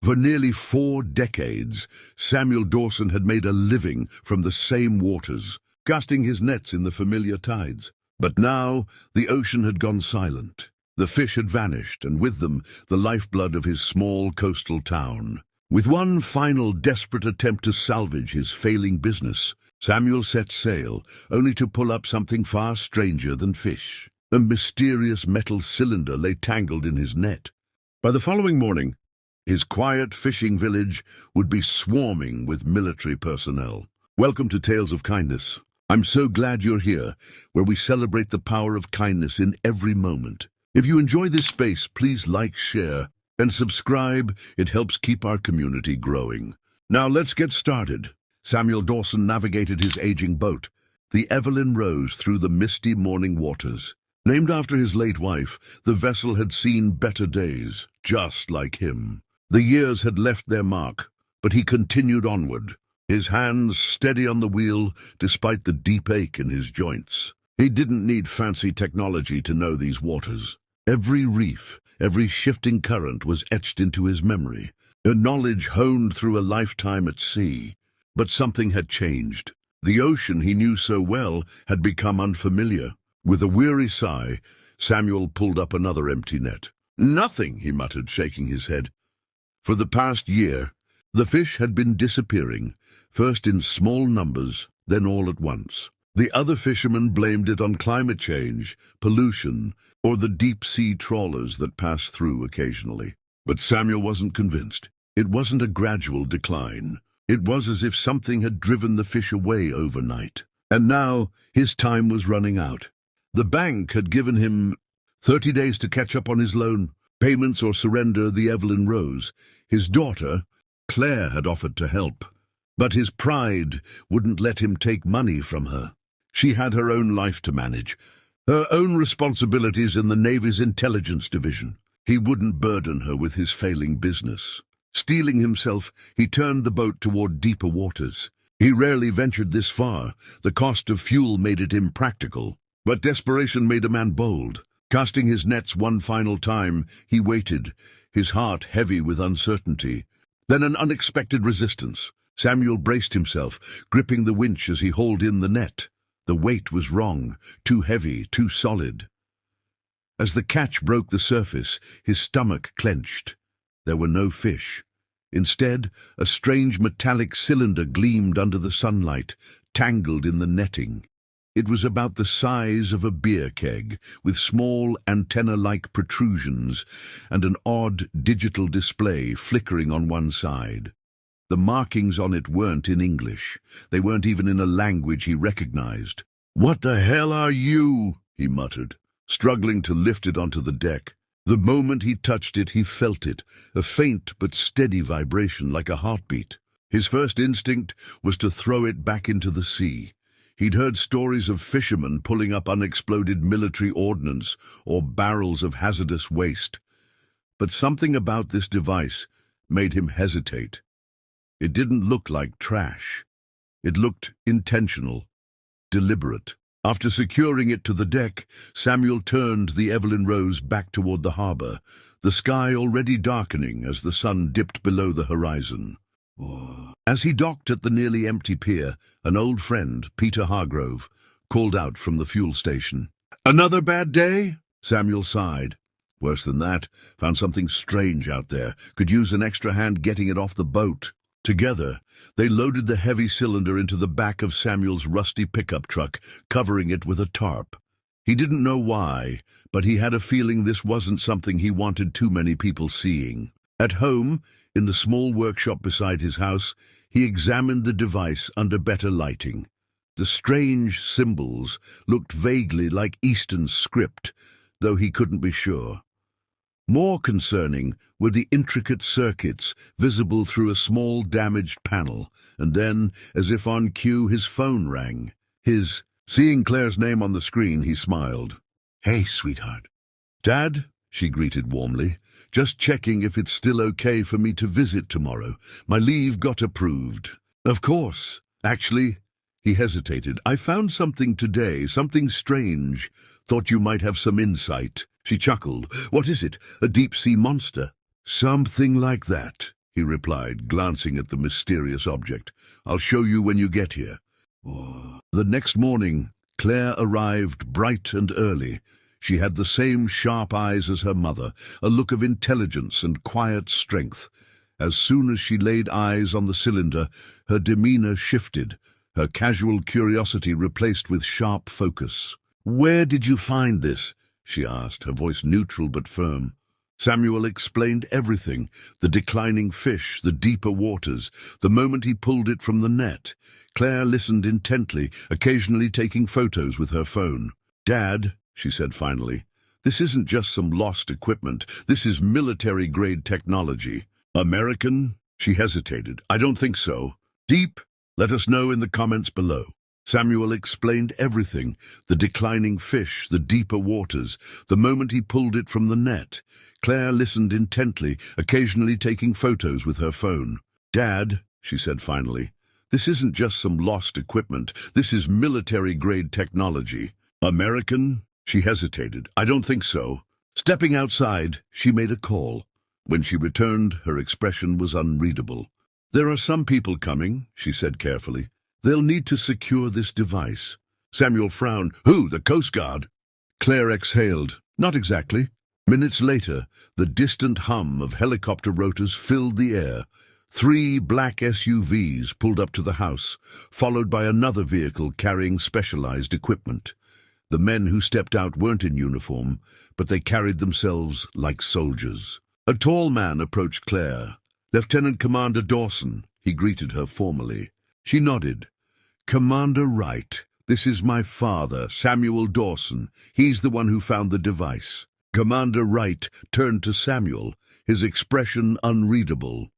For nearly 4 decades, Samuel Dawson had made a living from the same waters, casting his nets in the familiar tides. But now the ocean had gone silent. The fish had vanished, and with them the lifeblood of his small coastal town. With one final desperate attempt to salvage his failing business, Samuel set sail, only to pull up something far stranger than fish. A mysterious metal cylinder lay tangled in his net. By the following morning, his quiet fishing village would be swarming with military personnel. Welcome to Tales of Kindness. I'm so glad you're here, where we celebrate the power of kindness in every moment. If you enjoy this space, please like, share, and subscribe. It helps keep our community growing. Now let's get started. Samuel Dawson navigated his aging boat, the Evelyn Rose, through the misty morning waters. Named after his late wife, the vessel had seen better days, just like him. The years had left their mark, but he continued onward, his hands steady on the wheel despite the deep ache in his joints. He didn't need fancy technology to know these waters. Every reef, every shifting current was etched into his memory, a knowledge honed through a lifetime at sea. But something had changed. The ocean he knew so well had become unfamiliar. With a weary sigh, Samuel pulled up another empty net. "Nothing," he muttered, shaking his head. For the past year, the fish had been disappearing, first in small numbers, then all at once. The other fishermen blamed it on climate change, pollution, or the deep-sea trawlers that passed through occasionally. But Samuel wasn't convinced. It wasn't a gradual decline. It was as if something had driven the fish away overnight. And now his time was running out. The bank had given him 30 days to catch up on his loan, payments, or surrender the Evelyn Rose. His daughter, Claire, had offered to help, but his pride wouldn't let him take money from her. She had her own life to manage, her own responsibilities in the Navy's intelligence division. He wouldn't burden her with his failing business. Steeling himself, he turned the boat toward deeper waters. He rarely ventured this far. The cost of fuel made it impractical. But desperation made a man bold. Casting his nets one final time, he waited, his heart heavy with uncertainty. Then an unexpected resistance. Samuel braced himself, gripping the winch as he hauled in the net. The weight was wrong, too heavy, too solid. As the catch broke the surface, his stomach clenched. There were no fish. Instead, a strange metallic cylinder gleamed under the sunlight, tangled in the netting. It was about the size of a beer keg, with small antenna-like protrusions and an odd digital display flickering on one side. The markings on it weren't in English. They weren't even in a language he recognized. "What the hell are you?" he muttered, struggling to lift it onto the deck. The moment he touched it, he felt it, a faint but steady vibration like a heartbeat. His first instinct was to throw it back into the sea. He'd heard stories of fishermen pulling up unexploded military ordnance or barrels of hazardous waste. But something about this device made him hesitate. It didn't look like trash. It looked intentional, deliberate. After securing it to the deck, Samuel turned the Evelyn Rose back toward the harbor, the sky already darkening as the sun dipped below the horizon. As he docked at the nearly empty pier, an old friend, Peter Hargrove, called out from the fuel station. "Another bad day?" Samuel sighed. "Worse than that. Found something strange out there. Could use an extra hand getting it off the boat." Together, they loaded the heavy cylinder into the back of Samuel's rusty pickup truck, covering it with a tarp. He didn't know why, but he had a feeling this wasn't something he wanted too many people seeing. At home, in the small workshop beside his house, he examined the device under better lighting. The strange symbols looked vaguely like Eastern script, though he couldn't be sure. More concerning were the intricate circuits visible through a small damaged panel, and then, as if on cue, his phone rang. Seeing Claire's name on the screen, he smiled. "Hey, sweetheart." "Dad," she greeted warmly. "Just checking if it's still okay for me to visit tomorrow. My leave got approved." "Of course. Actually," he hesitated, "I found something today, something strange. Thought you might have some insight." She chuckled. "What is it? A deep-sea monster?" "Something like that," he replied, glancing at the mysterious object. "I'll show you when you get here." The next morning, Claire arrived bright and early. She had the same sharp eyes as her mother, a look of intelligence and quiet strength. As soon as she laid eyes on the cylinder, her demeanor shifted, her casual curiosity replaced with sharp focus. "Where did you find this?" she asked, her voice neutral but firm. Samuel explained everything, the declining fish, the deeper waters, the moment he pulled it from the net. Claire listened intently, occasionally taking photos with her phone. "Dad," she said finally, "this isn't just some lost equipment. This is military-grade technology." "American?" She hesitated. "I don't think so." "Deep?" "Let us know in the comments below." Samuel explained everything, the declining fish, the deeper waters, the moment he pulled it from the net. Claire listened intently, occasionally taking photos with her phone. "Dad," she said finally, "this isn't just some lost equipment. This is military-grade technology." "American?" She hesitated. "I don't think so." Stepping outside, she made a call. When she returned, her expression was unreadable. "There are some people coming," she said carefully. "They'll need to secure this device." Samuel frowned. "Who, the Coast Guard?" Claire exhaled. "Not exactly." Minutes later, the distant hum of helicopter rotors filled the air. 3 black SUVs pulled up to the house, followed by another vehicle carrying specialized equipment. The men who stepped out weren't in uniform, but they carried themselves like soldiers. A tall man approached Claire. "Lieutenant Commander Dawson," he greeted her formally. She nodded. "Commander Wright, this is my father, Samuel Dawson. He's the one who found the device." Commander Wright turned to Samuel, his expression unreadable.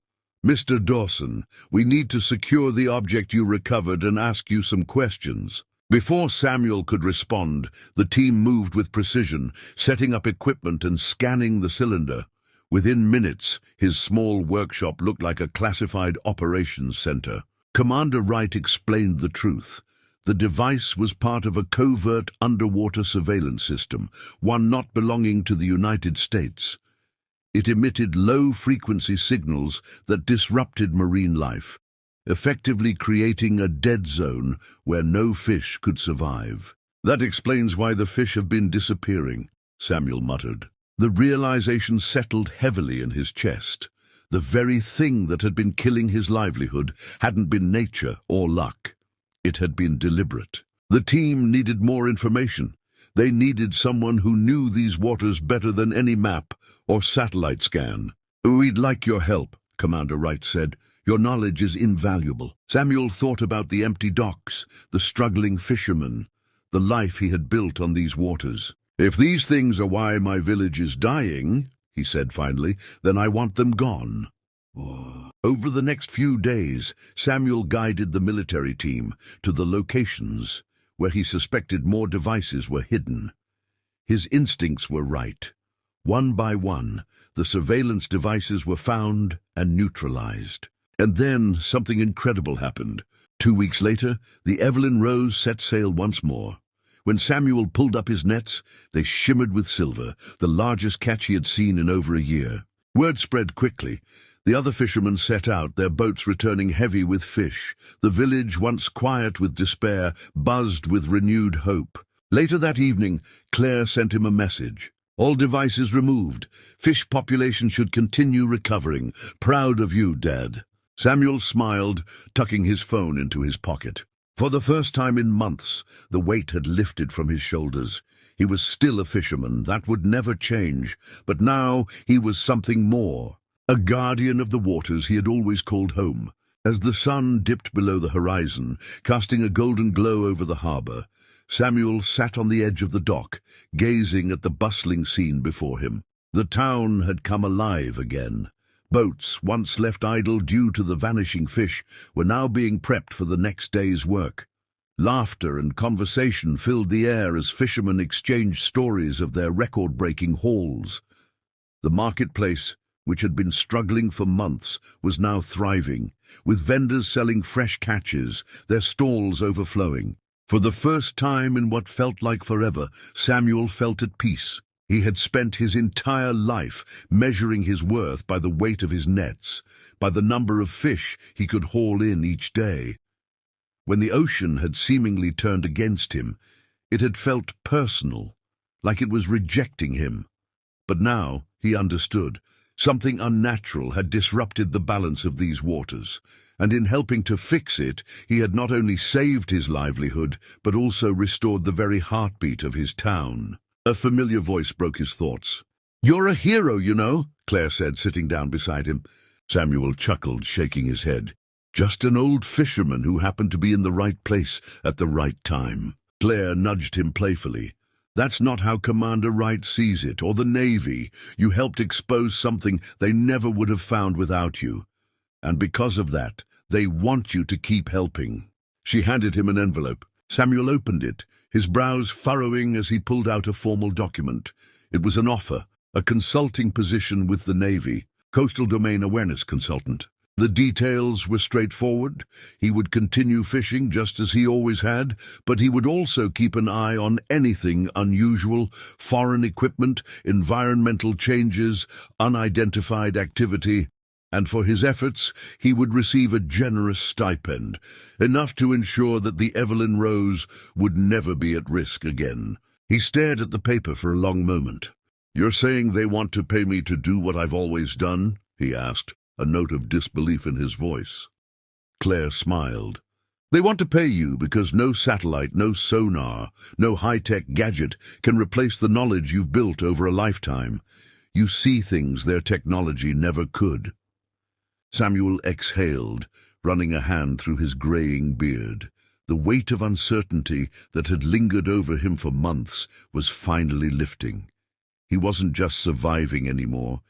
"Mr. Dawson, we need to secure the object you recovered and ask you some questions." Before Samuel could respond, the team moved with precision, setting up equipment and scanning the cylinder. Within minutes, his small workshop looked like a classified operations center. Commander Wright explained the truth. The device was part of a covert underwater surveillance system, one not belonging to the United States. It emitted low-frequency signals that disrupted marine life, effectively creating a dead zone where no fish could survive. "That explains why the fish have been disappearing," Samuel muttered. The realization settled heavily in his chest. The very thing that had been killing his livelihood hadn't been nature or luck. It had been deliberate. The team needed more information. They needed someone who knew these waters better than any map or satellite scan. "We'd like your help," Commander Wright said. "Your knowledge is invaluable." Samuel thought about the empty docks, the struggling fishermen, the life he had built on these waters. "If these things are why my village is dying," he said finally, "then I want them gone." Over the next few days, Samuel guided the military team to the locations where he suspected more devices were hidden. His instincts were right. One by one, the surveillance devices were found and neutralized. And then something incredible happened. 2 weeks later, the Evelyn Rose set sail once more. When Samuel pulled up his nets, they shimmered with silver, the largest catch he had seen in over a year. Word spread quickly. The other fishermen set out, their boats returning heavy with fish. The village, once quiet with despair, buzzed with renewed hope. Later that evening, Claire sent him a message. "All devices removed. Fish population should continue recovering. Proud of you, Dad." Samuel smiled, tucking his phone into his pocket. For the first time in months, the weight had lifted from his shoulders. He was still a fisherman, that would never change, but now he was something more. A guardian of the waters he had always called home. As the sun dipped below the horizon, casting a golden glow over the harbor, Samuel sat on the edge of the dock, gazing at the bustling scene before him. The town had come alive again. Boats, once left idle due to the vanishing fish, were now being prepped for the next day's work. Laughter and conversation filled the air as fishermen exchanged stories of their record-breaking hauls. The marketplace, which had been struggling for months, was now thriving, with vendors selling fresh catches, their stalls overflowing. For the first time in what felt like forever, Samuel felt at peace. He had spent his entire life measuring his worth by the weight of his nets, by the number of fish he could haul in each day. When the ocean had seemingly turned against him, it had felt personal, like it was rejecting him. But now he understood. Something unnatural had disrupted the balance of these waters, and in helping to fix it, he had not only saved his livelihood, but also restored the very heartbeat of his town. A familiar voice broke his thoughts. "You're a hero, you know," Claire said, sitting down beside him. Samuel chuckled, shaking his head. "Just an old fisherman who happened to be in the right place at the right time." Claire nudged him playfully. "That's not how Commander Wright sees it, or the Navy. You helped expose something they never would have found without you. And because of that, they want you to keep helping." She handed him an envelope. Samuel opened it, his brows furrowing as he pulled out a formal document. It was an offer, a consulting position with the Navy, Coastal Domain Awareness Consultant. The details were straightforward. He would continue fishing just as he always had, but he would also keep an eye on anything unusual, foreign equipment, environmental changes, unidentified activity. And for his efforts, he would receive a generous stipend, enough to ensure that the Evelyn Rose would never be at risk again. He stared at the paper for a long moment. "You're saying they want to pay me to do what I've always done?" he asked, a note of disbelief in his voice. Claire smiled. "They want to pay you because no satellite, no sonar, no high-tech gadget can replace the knowledge you've built over a lifetime. You see things their technology never could." Samuel exhaled, running a hand through his graying beard. The weight of uncertainty that had lingered over him for months was finally lifting. He wasn't just surviving anymore.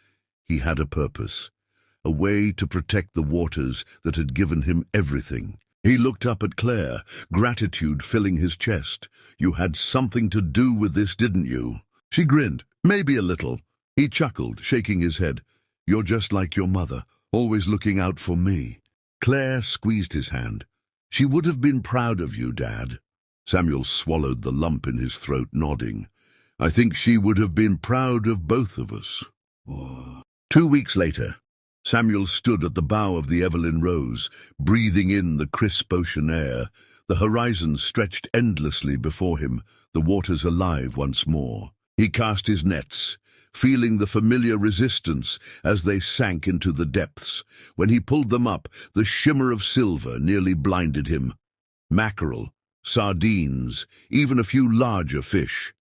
He had a purpose, a way to protect the waters that had given him everything. He looked up at Claire, gratitude filling his chest. "You had something to do with this, didn't you?" She grinned. "Maybe a little." He chuckled, shaking his head. "You're just like your mother, always looking out for me." Claire squeezed his hand. "She would have been proud of you, Dad." Samuel swallowed the lump in his throat, nodding. "I think she would have been proud of both of us." 2 weeks later, Samuel stood at the bow of the Evelyn Rose, breathing in the crisp ocean air. The horizon stretched endlessly before him, the waters alive once more. He cast his nets, feeling the familiar resistance as they sank into the depths. When he pulled them up, the shimmer of silver nearly blinded him. Mackerel, sardines, even a few larger fish.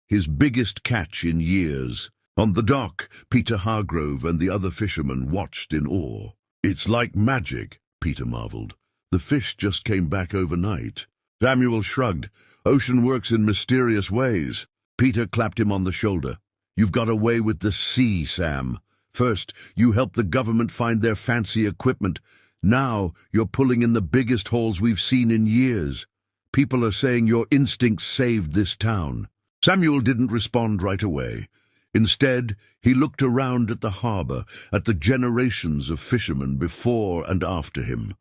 His biggest catch in years. On the dock, Peter Hargrove and the other fishermen watched in awe. "It's like magic," Peter marveled. "The fish just came back overnight." Samuel shrugged. "Ocean works in mysterious ways." Peter clapped him on the shoulder. "You've got away with the sea, Sam. First, you helped the government find their fancy equipment. Now, you're pulling in the biggest hauls we've seen in years. People are saying your instincts saved this town." Samuel didn't respond right away. Instead, he looked around at the harbor, at the generations of fishermen before and after him,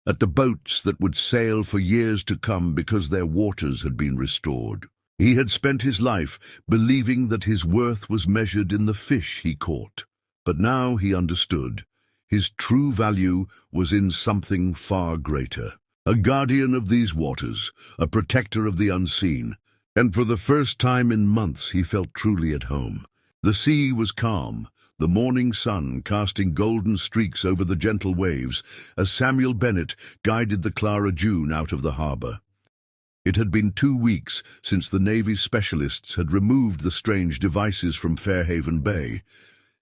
at the boats that would sail for years to come because their waters had been restored. He had spent his life believing that his worth was measured in the fish he caught. But now he understood. His true value was in something far greater. A guardian of these waters, a protector of the unseen. And for the first time in months he felt truly at home. The sea was calm, the morning sun casting golden streaks over the gentle waves as Samuel Bennett guided the Clara June out of the harbor. It had been 2 weeks since the Navy's specialists had removed the strange devices from Fairhaven Bay,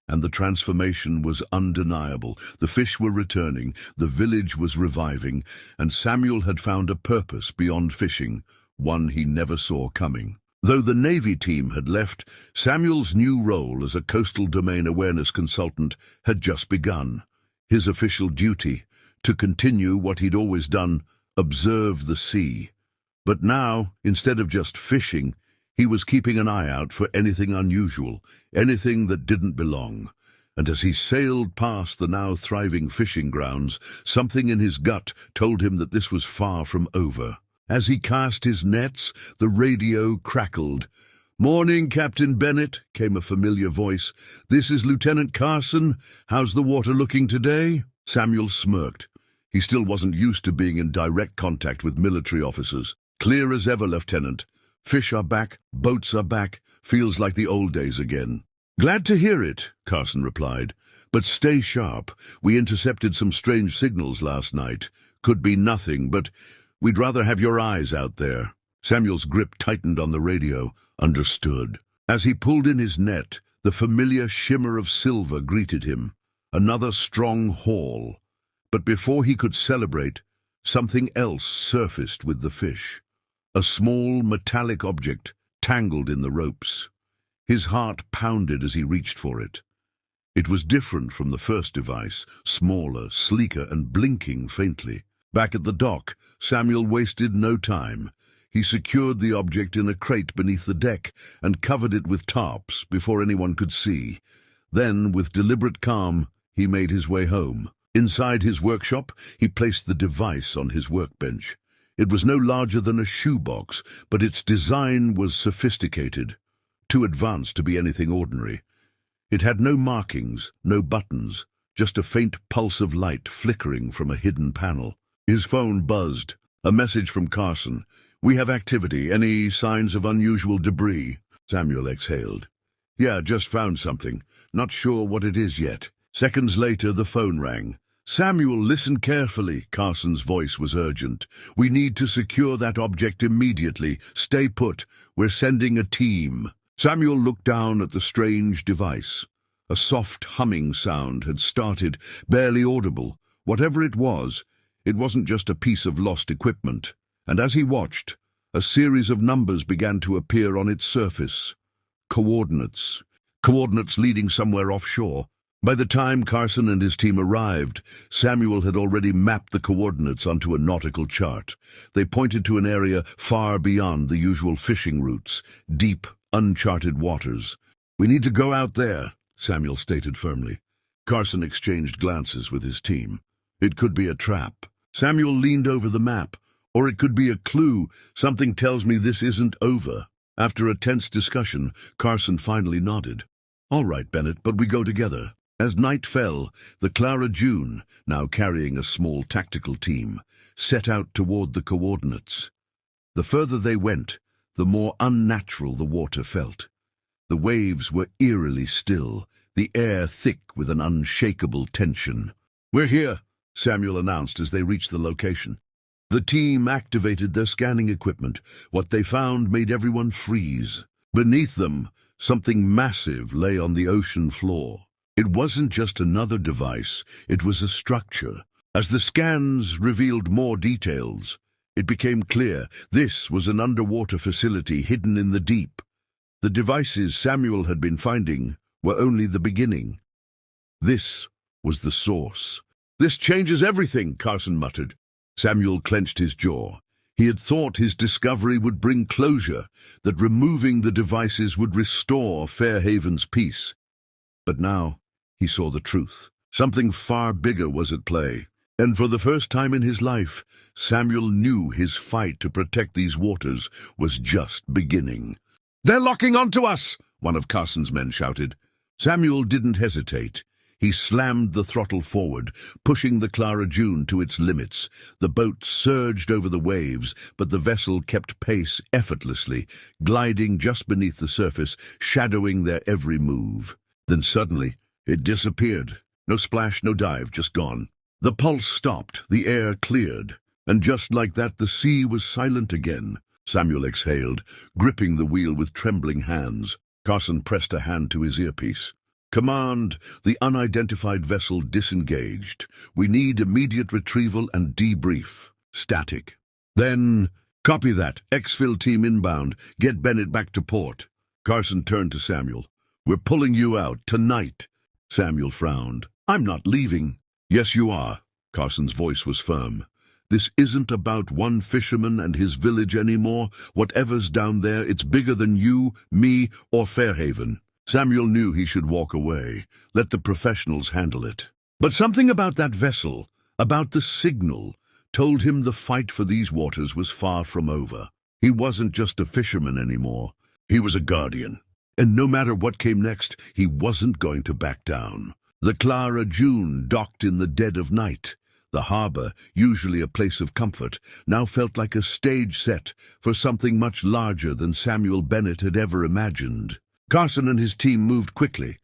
and the transformation was undeniable. The fish were returning, the village was reviving, and Samuel had found a purpose beyond fishing, one he never saw coming. Though the Navy team had left, Samuel's new role as a Coastal Domain Awareness Consultant had just begun. His official duty, to continue what he'd always done, observe the sea. But now, instead of just fishing, he was keeping an eye out for anything unusual, anything that didn't belong. And as he sailed past the now thriving fishing grounds, something in his gut told him that this was far from over. As he cast his nets, the radio crackled. "Morning, Captain Bennett," came a familiar voice. "This is Lieutenant Carson. How's the water looking today?" Samuel smirked. He still wasn't used to being in direct contact with military officers. "Clear as ever, Lieutenant. Fish are back, boats are back. Feels like the old days again." "Glad to hear it," Carson replied. "But stay sharp. We intercepted some strange signals last night. Could be nothing, but we'd rather have your eyes out there." Samuel's grip tightened on the radio. Understood. As he pulled in his net, the familiar shimmer of silver greeted him. Another strong haul. But before he could celebrate, something else surfaced with the fish. A small metallic object tangled in the ropes. His heart pounded as he reached for it. It was different from the first device, smaller, sleeker, and blinking faintly. Back at the dock, Samuel wasted no time. He secured the object in a crate beneath the deck and covered it with tarps before anyone could see. Then, with deliberate calm, he made his way home. Inside his workshop, he placed the device on his workbench. It was no larger than a shoebox, but its design was sophisticated, too advanced to be anything ordinary. It had no markings, no buttons, just a faint pulse of light flickering from a hidden panel. His phone buzzed. A message from Carson. "We have activity. Any signs of unusual debris?" Samuel exhaled. "Yeah, just found something. Not sure what it is yet." Seconds later, the phone rang. "Samuel, listen carefully." Carson's voice was urgent. "We need to secure that object immediately. Stay put. We're sending a team." Samuel looked down at the strange device. A soft humming sound had started, barely audible. Whatever it wasn't just a piece of lost equipment. And as he watched, a series of numbers began to appear on its surface. Coordinates. Coordinates leading somewhere offshore. By the time Carson and his team arrived, Samuel had already mapped the coordinates onto a nautical chart. They pointed to an area far beyond the usual fishing routes, deep, uncharted waters. "We need to go out there," Samuel stated firmly. Carson exchanged glances with his team. "It could be a trap." Samuel leaned over the map. "Or it could be a clue. Something tells me this isn't over." After a tense discussion, Carson finally nodded. "All right, Bennett, but we go together." As night fell, the Clara June, now carrying a small tactical team, set out toward the coordinates. The further they went, the more unnatural the water felt. The waves were eerily still, the air thick with an unshakable tension. "We're here," Samuel announced as they reached the location. The team activated their scanning equipment. What they found made everyone freeze. Beneath them, something massive lay on the ocean floor. It wasn't just another device, it was a structure. As the scans revealed more details, it became clear this was an underwater facility hidden in the deep. The devices Samuel had been finding were only the beginning. This was the source. "This changes everything," Carson muttered. Samuel clenched his jaw. He had thought his discovery would bring closure, that removing the devices would restore Fairhaven's peace. But now he saw the truth. Something far bigger was at play. And for the first time in his life, Samuel knew his fight to protect these waters was just beginning. "They're locking onto us!" one of Carson's men shouted. Samuel didn't hesitate. He slammed the throttle forward, pushing the Clara June to its limits. The boat surged over the waves, but the vessel kept pace effortlessly, gliding just beneath the surface, shadowing their every move. Then suddenly, it disappeared. No splash, no dive, just gone. The pulse stopped, the air cleared, and just like that the sea was silent again. Samuel exhaled, gripping the wheel with trembling hands. Carson pressed a hand to his earpiece. "Command, the unidentified vessel disengaged. We need immediate retrieval and debrief. Static." Then, "Copy that. Exfil team inbound. Get Bennett back to port." Carson turned to Samuel. "We're pulling you out, tonight." Samuel frowned. "I'm not leaving." "Yes, you are." Carson's voice was firm. "This isn't about one fisherman and his village anymore. Whatever's down there, it's bigger than you, me, or Fairhaven." Samuel knew he should walk away, let the professionals handle it. But something about that vessel, about the signal, told him the fight for these waters was far from over. He wasn't just a fisherman anymore. He was a guardian, and no matter what came next, he wasn't going to back down. The Clara June docked in the dead of night. The harbor, usually a place of comfort, now felt like a stage set for something much larger than Samuel Bennett had ever imagined. Carson and his team moved quickly,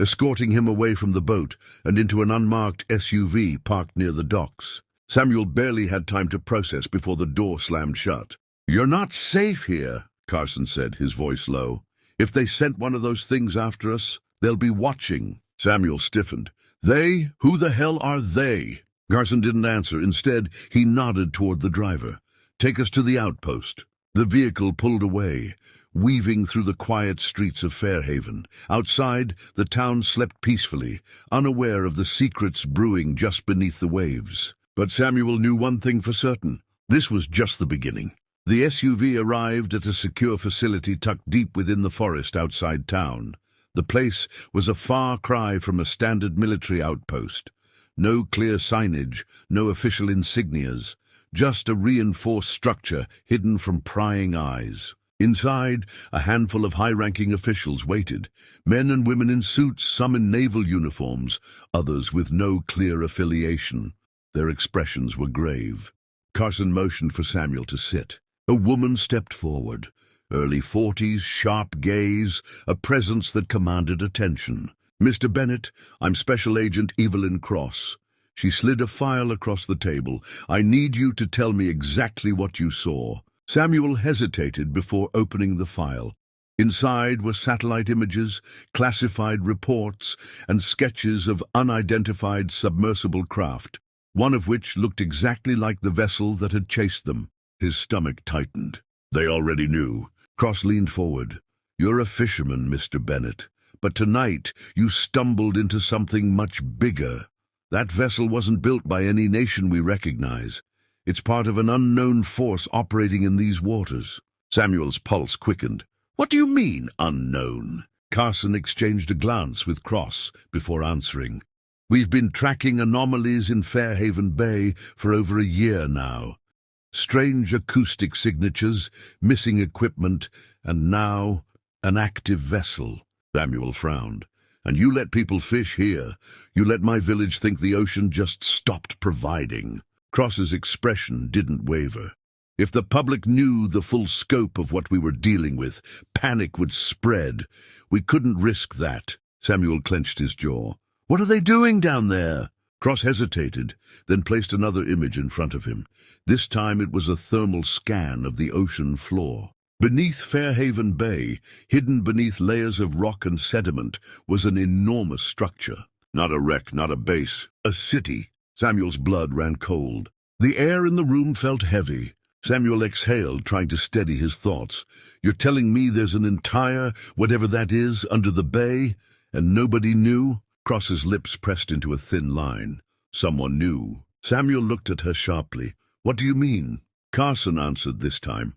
escorting him away from the boat and into an unmarked SUV parked near the docks. Samuel barely had time to process before the door slammed shut. "You're not safe here," Carson said, his voice low. "If they sent one of those things after us, they'll be watching." Samuel stiffened. "They? Who the hell are they?" Carson didn't answer. Instead, he nodded toward the driver. "Take us to the outpost." The vehicle pulled away, weaving through the quiet streets of Fairhaven. Outside, the town slept peacefully, unaware of the secrets brewing just beneath the waves. But Samuel knew one thing for certain. This was just the beginning. The SUV arrived at a secure facility tucked deep within the forest outside town. The place was a far cry from a standard military outpost. No clear signage, no official insignias, just a reinforced structure hidden from prying eyes. Inside, a handful of high-ranking officials waited, men and women in suits, some in naval uniforms, others with no clear affiliation. Their expressions were grave. Carson motioned for Samuel to sit. A woman stepped forward. Early 40s, sharp gaze, a presence that commanded attention. "Mr. Bennett, I'm Special Agent Evelyn Cross." She slid a file across the table. "I need you to tell me exactly what you saw." Samuel hesitated before opening the file. Inside were satellite images, classified reports, and sketches of unidentified submersible craft, one of which looked exactly like the vessel that had chased them. His stomach tightened. "They already knew." Cross leaned forward. "You're a fisherman, Mr. Bennett. But tonight you stumbled into something much bigger. That vessel wasn't built by any nation we recognize. It's part of an unknown force operating in these waters." Samuel's pulse quickened. "What do you mean, unknown?" Carson exchanged a glance with Cross before answering. "We've been tracking anomalies in Fairhaven Bay for over a year now. Strange acoustic signatures, missing equipment, and now an active vessel." Samuel frowned. "And you let people fish here. You let my village think the ocean just stopped providing." Cross's expression didn't waver. "If the public knew the full scope of what we were dealing with, panic would spread. We couldn't risk that." Samuel clenched his jaw. "What are they doing down there?" Cross hesitated, then placed another image in front of him. This time it was a thermal scan of the ocean floor. Beneath Fairhaven Bay, hidden beneath layers of rock and sediment, was an enormous structure. Not a wreck, not a base, a city. Samuel's blood ran cold. The air in the room felt heavy. Samuel exhaled, trying to steady his thoughts. "You're telling me there's an entire, whatever that is, under the bay, and nobody knew?" Cross's lips pressed into a thin line. "Someone knew." Samuel looked at her sharply. "What do you mean?" Carson answered this time.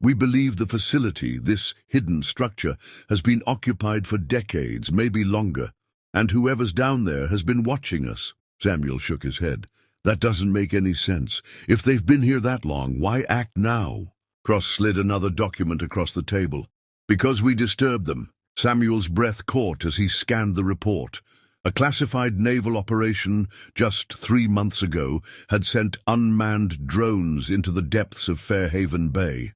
"We believe the facility, this hidden structure, has been occupied for decades, maybe longer, and whoever's down there has been watching us." Samuel shook his head. "That doesn't make any sense. If they've been here that long, why act now?" Cross slid another document across the table. "Because we disturbed them." Samuel's breath caught as he scanned the report. A classified naval operation just 3 months ago had sent unmanned drones into the depths of Fairhaven Bay.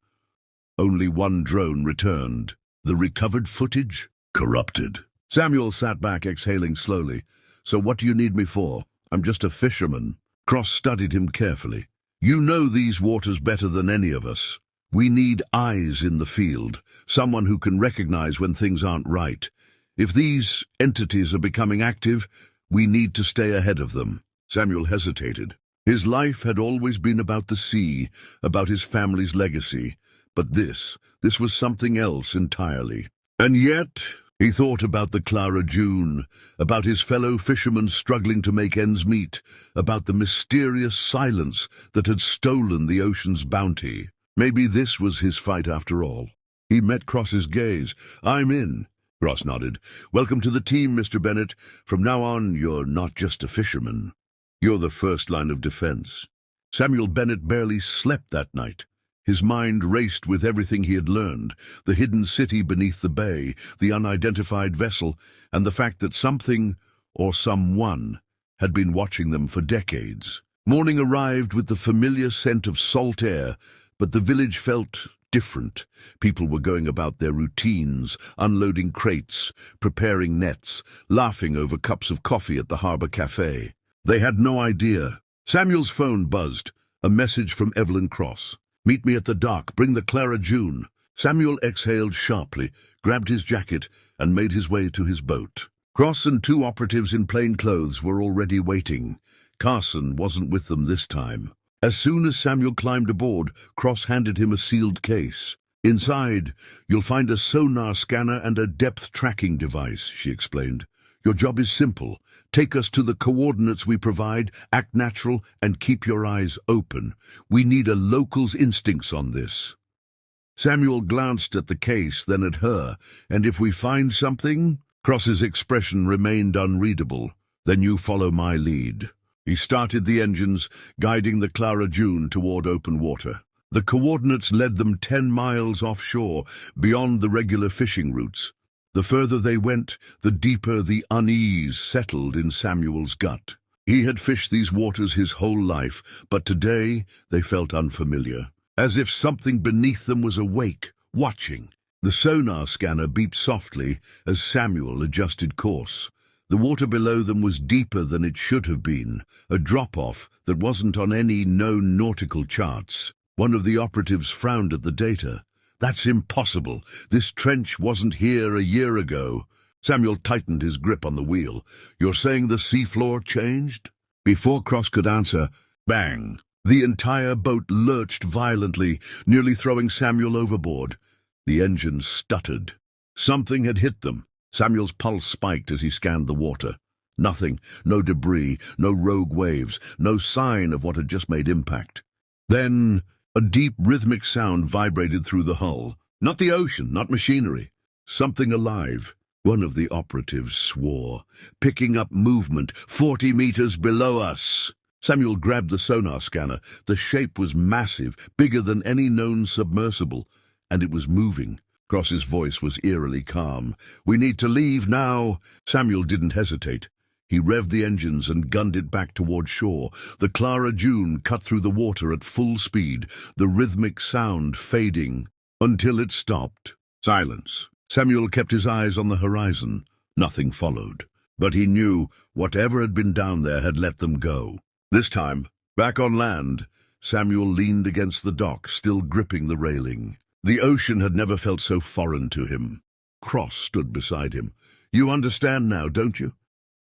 Only one drone returned. The recovered footage? Corrupted. Samuel sat back, exhaling slowly. "So what do you need me for? I'm just a fisherman." Cross studied him carefully. "You know these waters better than any of us. We need eyes in the field, someone who can recognize when things aren't right. If these entities are becoming active, we need to stay ahead of them." Samuel hesitated. His life had always been about the sea, about his family's legacy. But this was something else entirely. And yet, he thought about the Clara June, about his fellow fishermen struggling to make ends meet, about the mysterious silence that had stolen the ocean's bounty. Maybe this was his fight after all. He met Cross's gaze. "I'm in." Cross nodded. "Welcome to the team, Mr. Bennett. From now on, you're not just a fisherman. You're the first line of defense." Samuel Bennett barely slept that night. His mind raced with everything he had learned, the hidden city beneath the bay, the unidentified vessel, and the fact that something, or someone, had been watching them for decades. Morning arrived with the familiar scent of salt air, but the village felt different. People were going about their routines, unloading crates, preparing nets, laughing over cups of coffee at the harbour cafe. They had no idea. Samuel's phone buzzed, a message from Evelyn Cross. "Meet me at the dock, bring the Clara June." Samuel exhaled sharply, grabbed his jacket, and made his way to his boat. Cross and two operatives in plain clothes were already waiting. Carson wasn't with them this time. As soon as Samuel climbed aboard, Cross handed him a sealed case. "Inside, you'll find a sonar scanner and a depth tracking device," she explained. "Your job is simple. Take us to the coordinates we provide, act natural, and keep your eyes open. We need a local's instincts on this." Samuel glanced at the case, then at her. "And if we find something?" Cross's expression remained unreadable. "Then you follow my lead." He started the engines, guiding the Clara June toward open water. The coordinates led them 10 miles offshore, beyond the regular fishing routes. The further they went, the deeper the unease settled in Samuel's gut. He had fished these waters his whole life, but today they felt unfamiliar, as if something beneath them was awake, watching. The sonar scanner beeped softly as Samuel adjusted course. The water below them was deeper than it should have been, a drop-off that wasn't on any known nautical charts. One of the operatives frowned at the data. "That's impossible. This trench wasn't here a year ago." Samuel tightened his grip on the wheel. "You're saying the seafloor changed?" Before Cross could answer, bang! The entire boat lurched violently, nearly throwing Samuel overboard. The engines stuttered. Something had hit them. Samuel's pulse spiked as he scanned the water. Nothing, no debris, no rogue waves, no sign of what had just made impact. Then a deep rhythmic sound vibrated through the hull. Not the ocean, not machinery. Something alive. One of the operatives swore, "Picking up movement 40 meters below us." Samuel grabbed the sonar scanner. The shape was massive, bigger than any known submersible, and it was moving. Cross's voice was eerily calm. "We need to leave now." Samuel didn't hesitate. He revved the engines and gunned it back toward shore. The Clara June cut through the water at full speed, the rhythmic sound fading until it stopped. Silence. Samuel kept his eyes on the horizon. Nothing followed. But he knew whatever had been down there had let them go. This time, back on land, Samuel leaned against the dock, still gripping the railing. The ocean had never felt so foreign to him. Cross stood beside him. "You understand now, don't you?"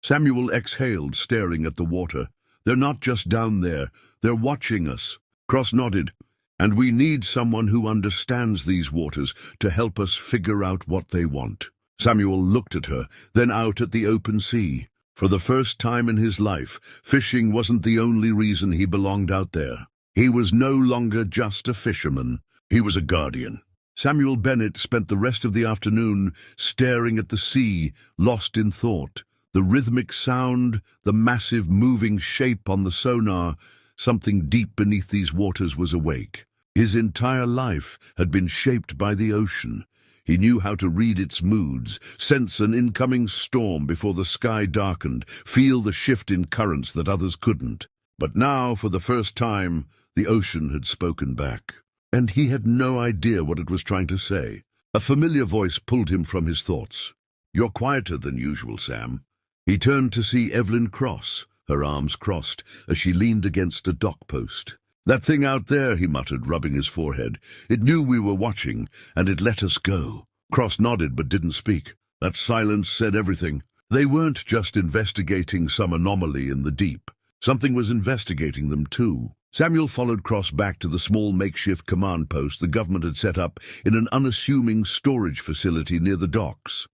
Samuel exhaled, staring at the water. "They're not just down there. They're watching us." Cross nodded. "And we need someone who understands these waters to help us figure out what they want." Samuel looked at her, then out at the open sea. For the first time in his life, fishing wasn't the only reason he belonged out there. He was no longer just a fisherman. He was a guardian. Samuel Bennett spent the rest of the afternoon staring at the sea, lost in thought. The rhythmic sound, the massive moving shape on the sonar, something deep beneath these waters was awake. His entire life had been shaped by the ocean. He knew how to read its moods, sense an incoming storm before the sky darkened, feel the shift in currents that others couldn't. But now, for the first time, the ocean had spoken back. And he had no idea what it was trying to say. A familiar voice pulled him from his thoughts. "You're quieter than usual, Sam." He turned to see Evelyn Cross, her arms crossed, as she leaned against a dock post. "That thing out there," he muttered, rubbing his forehead. "It knew we were watching, and it let us go." Cross nodded but didn't speak. That silence said everything. They weren't just investigating some anomaly in the deep. Something was investigating them too. Samuel followed Cross back to the small makeshift command post the government had set up in an unassuming storage facility near the docks.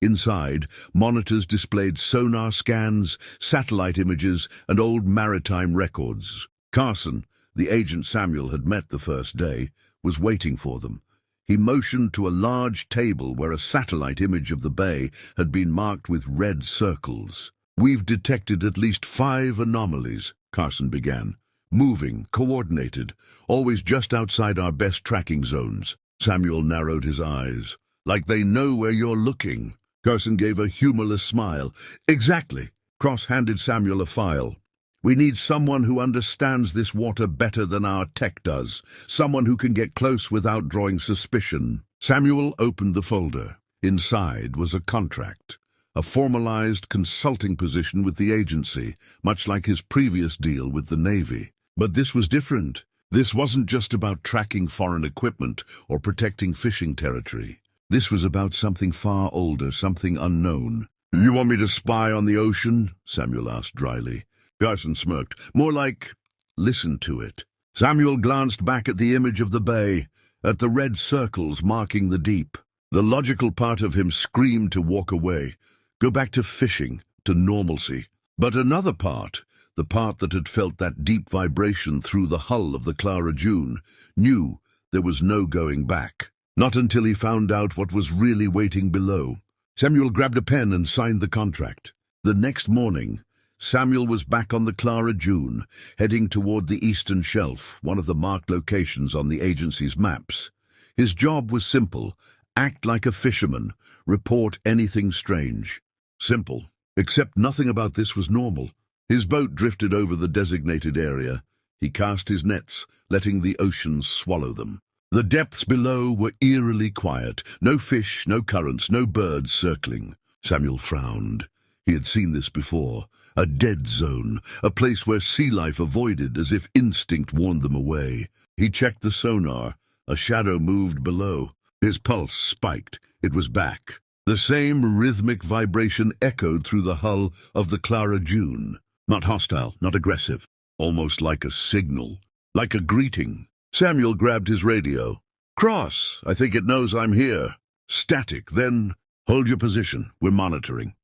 Inside, monitors displayed sonar scans, satellite images, and old maritime records. Carson, the agent Samuel had met the first day, was waiting for them. He motioned to a large table where a satellite image of the bay had been marked with red circles. "We've detected at least 5 anomalies," Carson began. moving, coordinated, always just outside our best tracking zones. Samuel narrowed his eyes. Like they know where you're looking. Dawson gave a humorless smile. Exactly. Cross handed Samuel a file. We need someone who understands this water better than our tech does. Someone who can get close without drawing suspicion. Samuel opened the folder. Inside was a contract. A formalized consulting position with the agency, much like his previous deal with the Navy. But this was different. This wasn't just about tracking foreign equipment or protecting fishing territory. This was about something far older, something unknown. You want me to spy on the ocean? Samuel asked dryly. Dawson smirked. More like, listen to it. Samuel glanced back at the image of the bay, at the red circles marking the deep. The logical part of him screamed to walk away, go back to fishing, to normalcy. But another part, the part that had felt that deep vibration through the hull of the Clara June, knew there was no going back. Not until he found out what was really waiting below. Samuel grabbed a pen and signed the contract. The next morning, Samuel was back on the Clara June, heading toward the eastern shelf, one of the marked locations on the agency's maps. His job was simple: act like a fisherman, report anything strange. Simple, except nothing about this was normal. His boat drifted over the designated area. He cast his nets, letting the ocean swallow them. The depths below were eerily quiet. No fish, no currents, no birds circling. Samuel frowned. He had seen this before. A dead zone, a place where sea life avoided as if instinct warned them away. He checked the sonar. A shadow moved below. His pulse spiked. It was back. The same rhythmic vibration echoed through the hull of the Clara June. Not hostile, not aggressive. Almost like a signal. Like a greeting. Samuel grabbed his radio. Cross, I think it knows I'm here. Static, then hold your position. We're monitoring.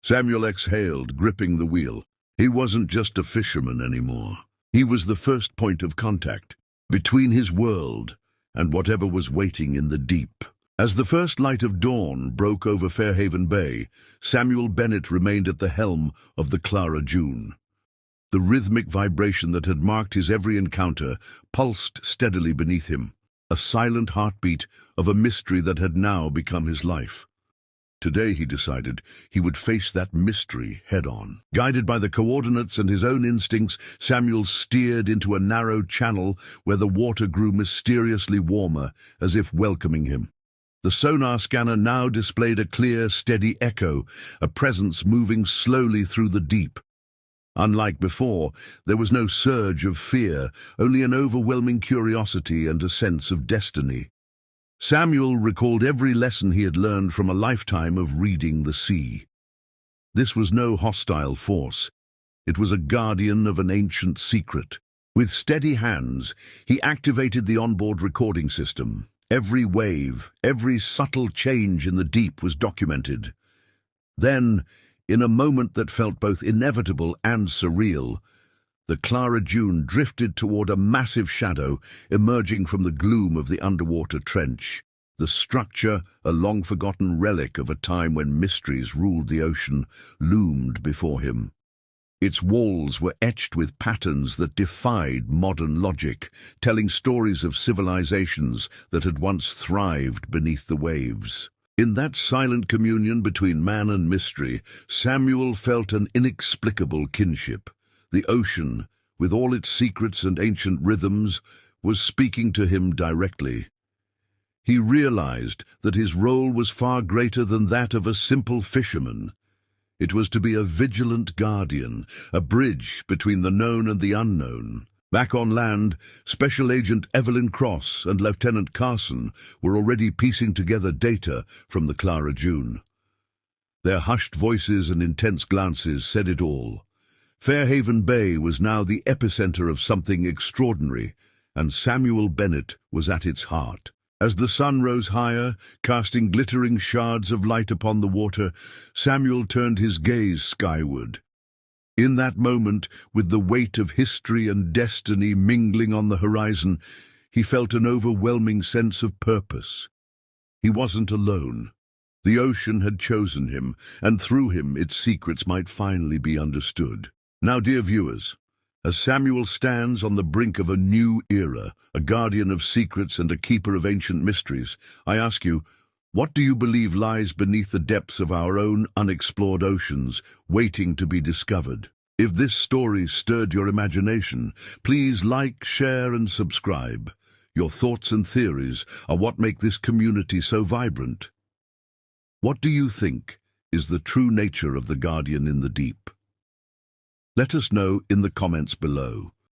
Samuel exhaled, gripping the wheel. He wasn't just a fisherman anymore. He was the first point of contact between his world and whatever was waiting in the deep. As the first light of dawn broke over Fairhaven Bay, Samuel Bennett remained at the helm of the Clara June. The rhythmic vibration that had marked his every encounter pulsed steadily beneath him, a silent heartbeat of a mystery that had now become his life. Today, he decided, he would face that mystery head-on. Guided by the coordinates and his own instincts, Samuel steered into a narrow channel where the water grew mysteriously warmer, as if welcoming him. The sonar scanner now displayed a clear, steady echo, a presence moving slowly through the deep. Unlike before, there was no surge of fear, only an overwhelming curiosity and a sense of destiny. Samuel recalled every lesson he had learned from a lifetime of reading the sea. This was no hostile force. It was a guardian of an ancient secret. With steady hands, he activated the onboard recording system. Every wave, every subtle change in the deep was documented. Then, in a moment that felt both inevitable and surreal, the Clara June drifted toward a massive shadow emerging from the gloom of the underwater trench. The structure, a long-forgotten relic of a time when mysteries ruled the ocean, loomed before him. Its walls were etched with patterns that defied modern logic, telling stories of civilizations that had once thrived beneath the waves. In that silent communion between man and mystery, Samuel felt an inexplicable kinship. The ocean, with all its secrets and ancient rhythms, was speaking to him directly. He realized that his role was far greater than that of a simple fisherman. It was to be a vigilant guardian, a bridge between the known and the unknown. Back on land, Special Agent Evelyn Cross and Lieutenant Carson were already piecing together data from the Clara June. Their hushed voices and intense glances said it all. Fairhaven Bay was now the epicenter of something extraordinary, and Samuel Bennett was at its heart. As the sun rose higher, casting glittering shards of light upon the water, Samuel turned his gaze skyward. In that moment, with the weight of history and destiny mingling on the horizon, he felt an overwhelming sense of purpose. He wasn't alone. The ocean had chosen him, and through him its secrets might finally be understood. Now, dear viewers, As Samuel stands on the brink of a new era, a guardian of secrets and a keeper of ancient mysteries, I ask you, what do you believe lies beneath the depths of our own unexplored oceans, waiting to be discovered? If this story stirred your imagination, please like, share, and subscribe. Your thoughts and theories are what make this community so vibrant. What do you think is the true nature of the guardian in the deep? Let us know in the comments below.